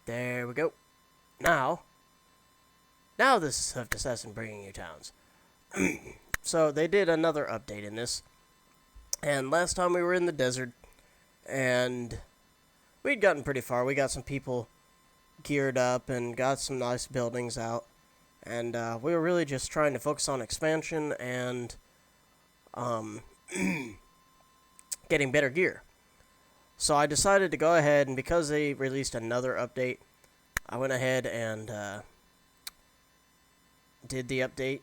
There we go. Now this is Swift Assassin bringing you towns. So they did another update in this. And last time we were in the desert, and we'd gotten pretty far. We got some people geared up and got some nice buildings out. And we were really just trying to focus on expansion and getting better gear. So I decided to go ahead, and because they released another update, I went ahead and did the update.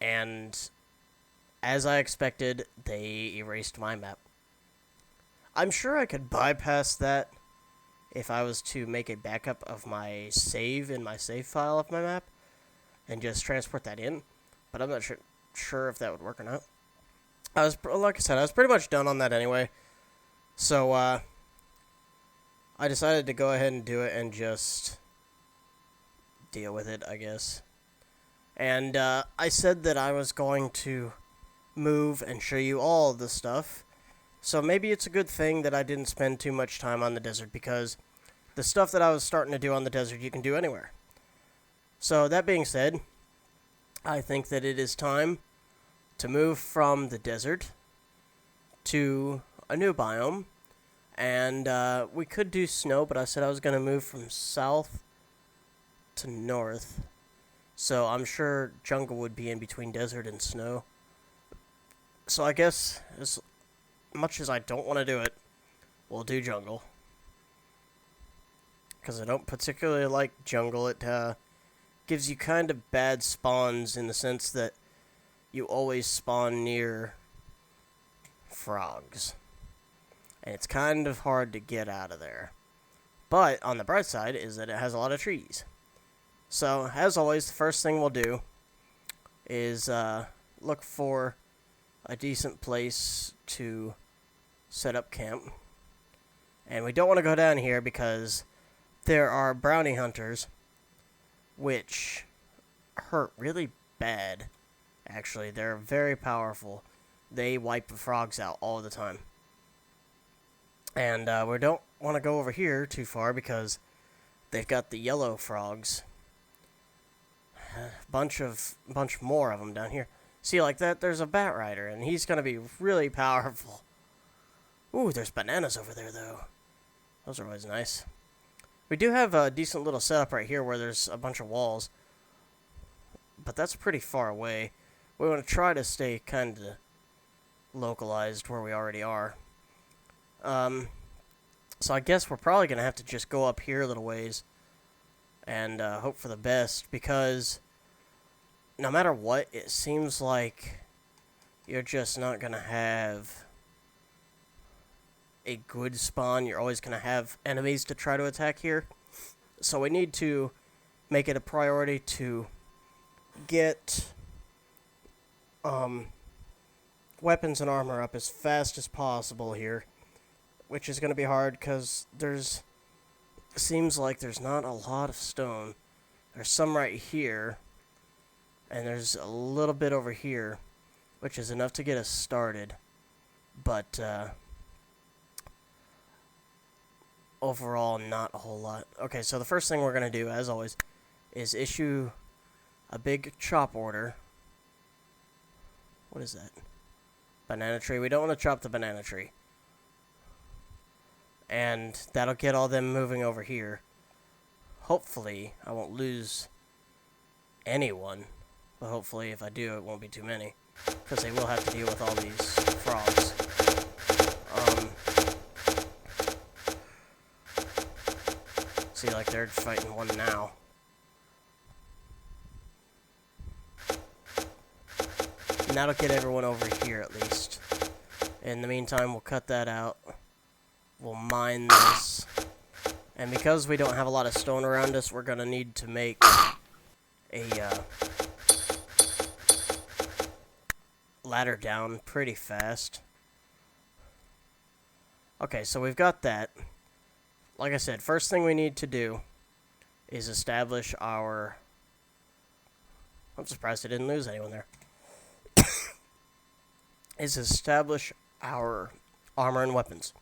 And as I expected, they erased my map. I'm sure I could bypass that if I was to make a backup of my save in my save file of my map and just transport that in, but I'm not sure if that would work or not. Like I said, I was pretty much done on that anyway. So, I decided to go ahead and do it and just deal with it, I guess. And, I said that I was going to move and show you all the stuff. So maybe it's a good thing that I didn't spend too much time on the desert, because the stuff that I was starting to do on the desert you can do anywhere. So, that being said, I think that it is time to move from the desert to a new biome. And we could do snow, but I said I was going to move from south to north. So I'm sure jungle would be in between desert and snow. So I guess, as much as I don't want to do it, we'll do jungle. Because I don't particularly like jungle. It gives you kind of bad spawns in the sense that you always spawn near frogs. And it's kind of hard to get out of there. But on the bright side is that it has a lot of trees. So, as always, the first thing we'll do is look for a decent place to set up camp. And we don't want to go down here because there are bounty hunters, which hurt really bad. Actually, they're very powerful. They wipe the frogs out all the time. And we don't want to go over here too far because they've got the yellow frogs. Bunch more of them down here. See, like that, there's a bat rider, and he's going to be really powerful. Ooh, there's bananas over there, though. Those are always nice. We do have a decent little setup right here where there's a bunch of walls. But that's pretty far away. We want to try to stay kind of localized where we already are. So I guess we're probably going to have to just go up here a little ways and hope for the best, because no matter what, it seems like you're just not going to have a good spawn. You're always going to have enemies to try to attack here. So we need to make it a priority to get weapons and armor up as fast as possible here, which is going to be hard because seems like there's not a lot of stone. There's some right here, and there's a little bit over here, which is enough to get us started. But overall, not a whole lot. Okay, so the first thing we're going to do, as always, is issue a big chop order. What is that? Banana tree. We don't want to chop the banana tree. And that'll get all them moving over here. Hopefully, I won't lose anyone. But hopefully, if I do, it won't be too many. Because they will have to deal with all these frogs. See, like, they're fighting one now. And that'll get everyone over here, at least. In the meantime, we'll cut that out. We'll mine this. And because we don't have a lot of stone around us, we're going to need to make a ladder down pretty fast. Okay, so we've got that. Like I said, first thing we need to do is establish our... I'm surprised I didn't lose anyone there. Is establish our armor and weapons.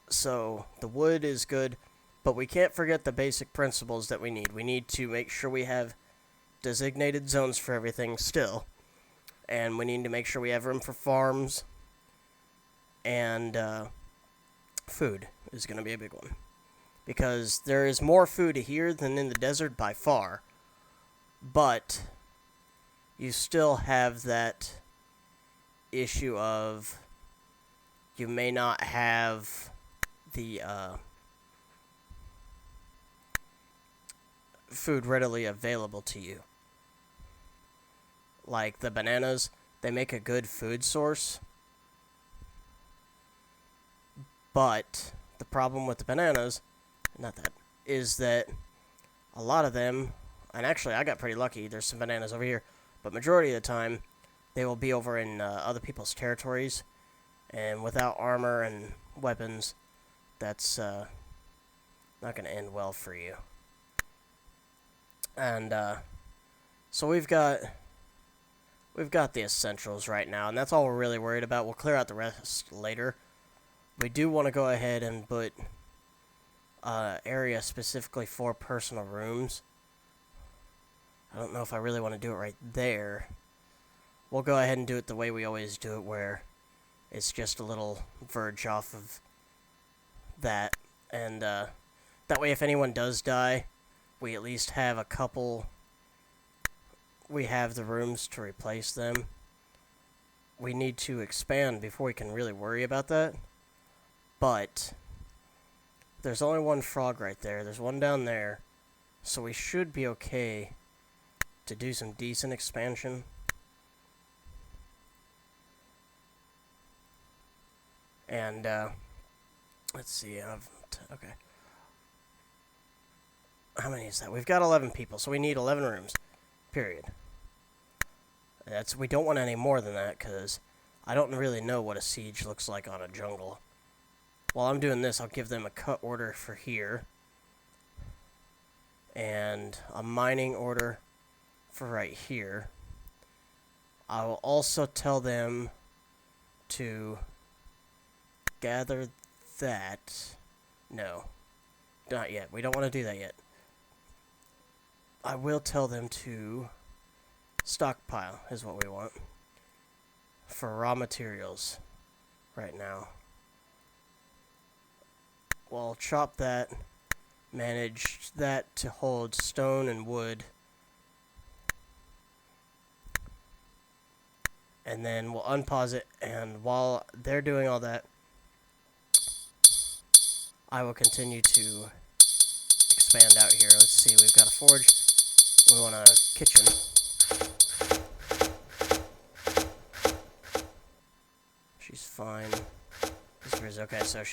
So the wood is good, but we can't forget the basic principles that we need. We need to make sure we have designated zones for everything still, and we need to make sure we have room for farms, and food is going to be a big one. Because there is more food here than in the desert by far, but you still have that issue of you may not have the food readily available to you. Like the bananas, they make a good food source, but the problem with the bananas, not that, is that a lot of them, and actually I got pretty lucky, there's some bananas over here, but majority of the time, they will be over in other people's territories, and without armor and weapons, that's not going to end well for you. And so we've got the essentials right now, and that's all we're really worried about. We'll clear out the rest later. We do want to go ahead and put area specifically for personal rooms. I don't know if I really want to do it right there. We'll go ahead and do it the way we always do it, where it's just a little verge off of that. And that way, if anyone does die, we at least have a couple. We have the rooms to replace them. We need to expand before we can really worry about that. But there's only one frog right there. There's one down there. So we should be okay to do some decent expansion. And, let's see, okay. How many is that? We've got 11 people, so we need 11 rooms. Period. We don't want any more than that, because I don't really know what a siege looks like on a jungle. While I'm doing this, I'll give them a cut order for here. And a mining order for right here. I will also tell them to gather that. No, not yet. We don't want to do that yet. I will tell them to stockpile is what we want for raw materials right now. We'll chop that, manage that to hold stone and wood, and then we'll unpause it, and while they're doing all that, I will continue to expand out here. Let's see, we've got a forge, we want a kitchen. She's fine. Okay, so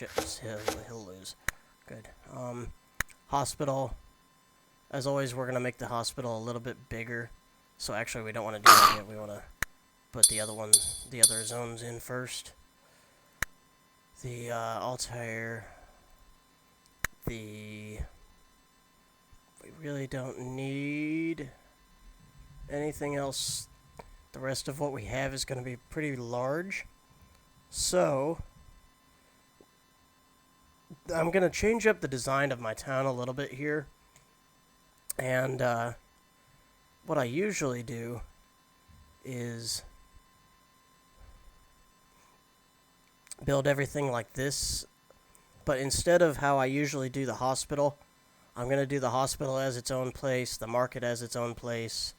he'll lose. Good. Hospital. As always, we're gonna make the hospital a little bit bigger. So actually, we don't want to do that yet. We want to put the other zones in first. The Altair. We really don't need anything else. The rest of what we have is going to be pretty large. So I'm going to change up the design of my town a little bit here. And what I usually do is build everything like this. But instead of how I usually do the hospital, I'm going to do the hospital as its own place, the market as its own place.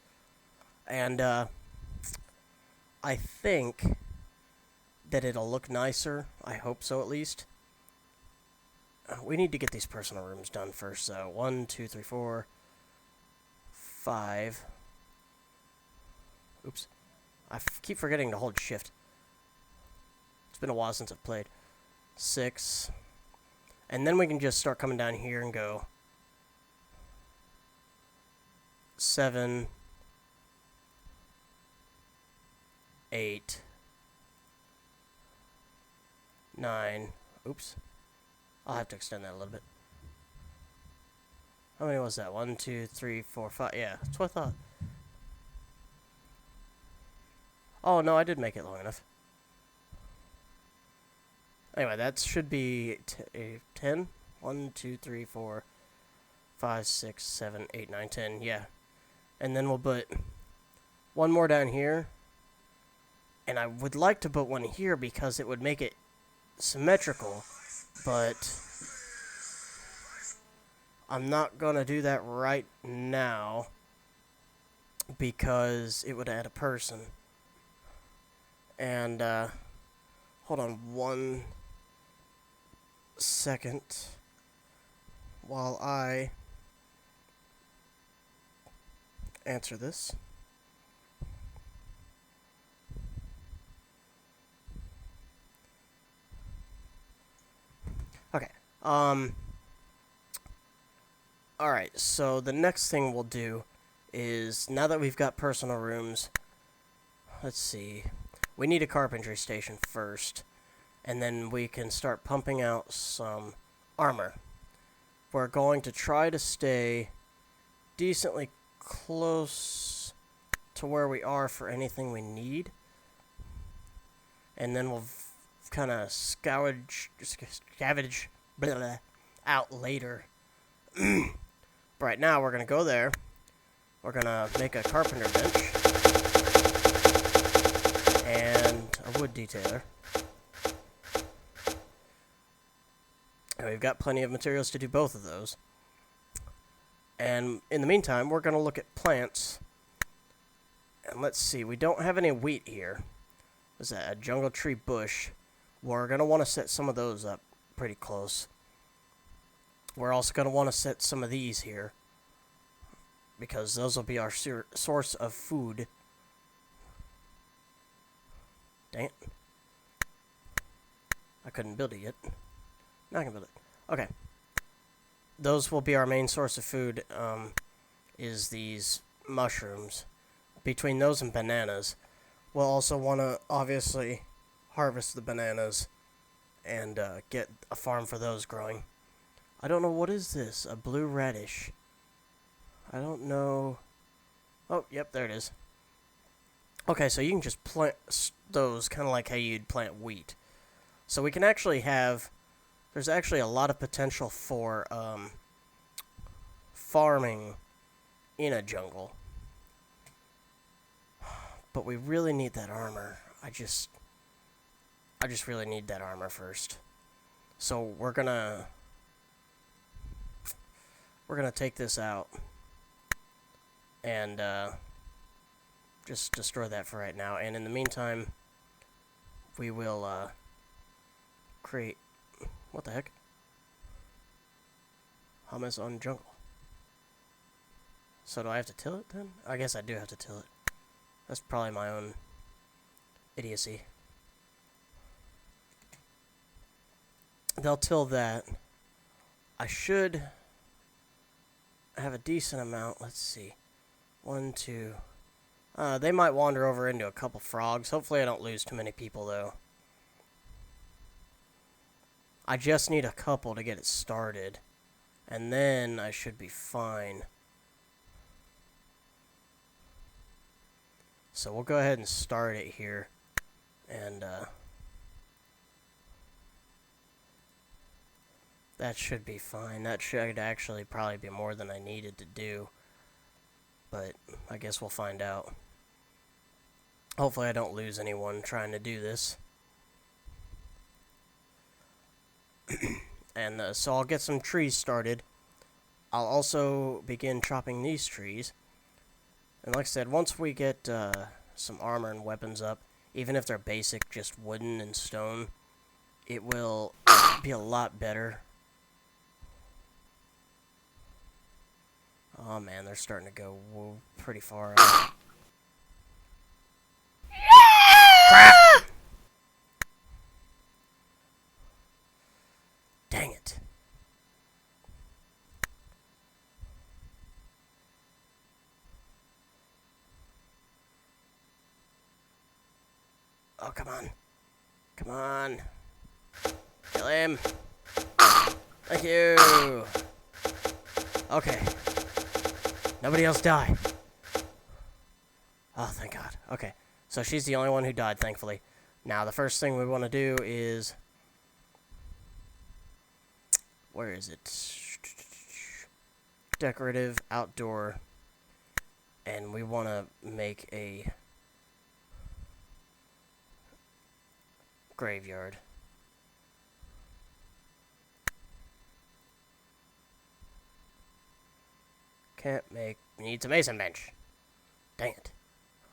And I think that it'll look nicer. I hope so, at least. We need to get these personal rooms done first, so 1, 2, 3, 4, 5. Oops. I keep forgetting to hold shift. It's been a while since I've played. 6. And then we can just start coming down here and go 7, 8, 9. Oops. I'll have to extend that a little bit. How many was that? 1, 2, 3, 4, 5. Yeah, that's what I thought. Oh, no, I did make it long enough. Anyway, that should be 10. 1, 2, 3, 4, 5, 6, 7, 8, 9, 10. Yeah. And then we'll put one more down here. And I would like to put one here because it would make it symmetrical. But I'm not going to do that right now because it would add a person. And, hold on 1 second while I answer this. Okay. Alright, so the next thing we'll do is, now that we've got personal rooms, let's see, we need a carpentry station first, and then we can start pumping out some armor. We're going to try to stay decently close to where we are for anything we need, and then we'll kind of scavenge blah, blah, out later. But right now, we're going to go there. We're going to make a carpenter bench and a wood detailer. And we've got plenty of materials to do both of those. And in the meantime, we're going to look at plants. And let's see, we don't have any wheat here. Is that a jungle tree bush? We're going to want to set some of those up pretty close. We're also going to want to set some of these here, because those will be our source of food. Dang it. I couldn't build it yet. Now I can build it. Okay. Those will be our main source of food, is these mushrooms. Between those and bananas, we'll also want to obviously harvest the bananas and get a farm for those growing. I don't know, what is this? A blue radish. I don't know. Oh, yep, there it is. Okay, so you can just plant those kind of like how you'd plant wheat. So we can actually have, there's actually a lot of potential for farming in a jungle. But we really need that armor. I just really need that armor first. So we're gonna take this out and just destroy that for right now. And in the meantime, we will create, what the heck? Hummus on jungle. So do I have to till it then? I guess I do have to till it. That's probably my own idiocy. They'll till that. I should have a decent amount. Let's see. 1, 2. They might wander over into a couple frogs. Hopefully I don't lose too many people, though. I just need a couple to get it started. And then I should be fine. So we'll go ahead and start it here. And, that should be fine. That should actually probably be more than I needed to do. But I guess we'll find out. Hopefully I don't lose anyone trying to do this. And so I'll get some trees started. I'll also begin chopping these trees. And like I said, once we get some armor and weapons up, even if they're basic, just wooden and stone, it will be a lot better. Oh man, they're starting to go pretty far out. Crap! Dang it. Oh, come on. Come on. Kill him. Thank you. Okay. Nobody else died. Oh, thank God. Okay. So she's the only one who died, thankfully. Now, the first thing we want to do is where is it? Decorative, outdoor, and we want to make a graveyard. Can't make, needs a mason bench. Dang it.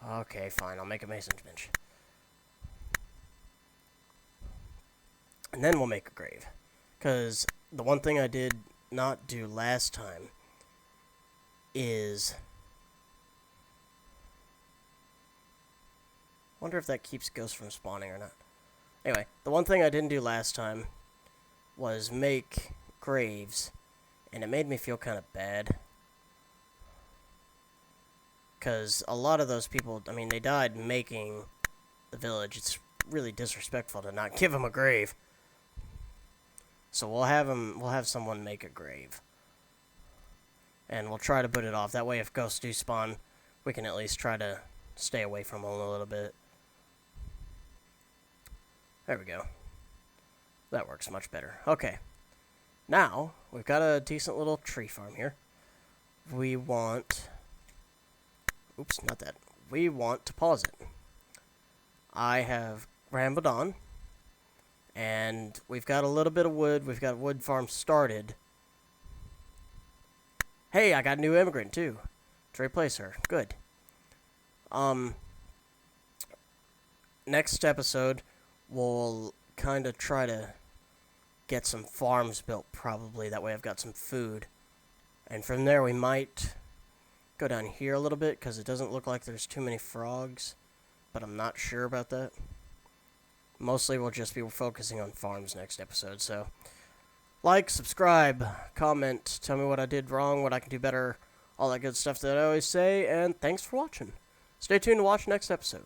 Okay, fine, I'll make a mason's bench. And then we'll make a grave. Because the one thing I did not do last time is... wonder if that keeps ghosts from spawning or not. Anyway, the one thing I didn't do last time was make graves. And it made me feel kind of bad. Because a lot of those people, I mean, they died making the village. It's really disrespectful to not give them a grave. So we'll have someone make a grave. And we'll try to put it off. That way if ghosts do spawn, we can at least try to stay away from them a little bit. There we go. That works much better. Okay. Now, we've got a decent little tree farm here. We want... oops, not that. We want to pause it. I have rambled on. And we've got a little bit of wood. We've got a wood farm started. Hey, I got a new immigrant, too. To replace her. Good. Next episode, we'll kind of try to get some farms built, probably. That way I've got some food. And from there, we might go down here a little bit, because it doesn't look like there's too many frogs. But I'm not sure about that. Mostly we'll just be focusing on farms next episode, so... like, subscribe, comment, tell me what I did wrong, what I can do better, all that good stuff that I always say, and thanks for watching. Stay tuned to watch next episode.